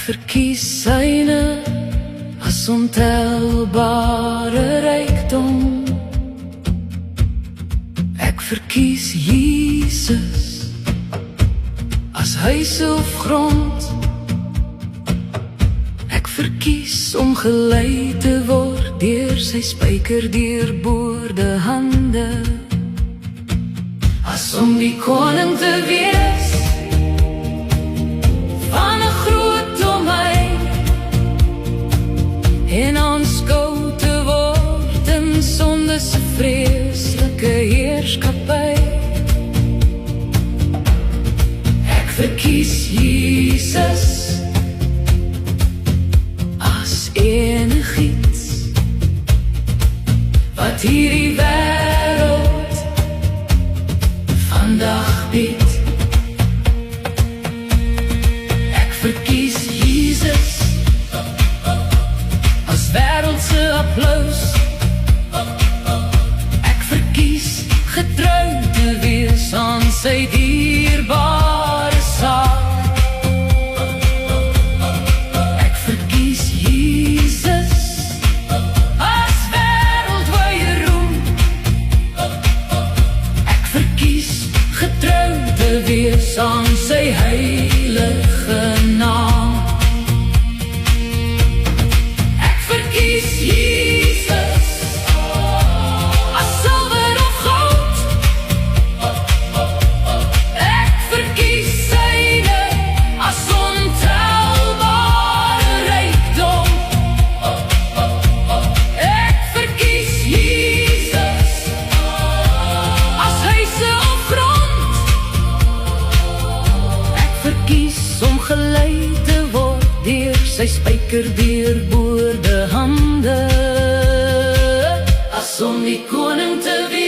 verkies syne as ontelbare rykdom. Ek verkies Jesus as huis of grond. Ek verkies om gelei te word deur sy spykerdeurboorde hande, as om die koning te wees van 'n groot domein en aanskou te word in sonde se vreeslike heerskappy. Ek verkies Jesus as enigiets wat hierdie wêreld vandag bied. Ek verkies Jesus as wêreldse applaus. Ek verkies getrou te wees aan sy dierbare saak. Ek verkies Jesus as wêreldwye roem. Ek verkies getrou te wees aan sy heilige naam. Ek verkies Jesus as silwer of goud. Ek verkies syne as ontelbare rykdom. Ek verkies Jesus as huise of grond. Ek verkies om gelei te word deur sy spykerdeurboorde hande, as om die koning te wees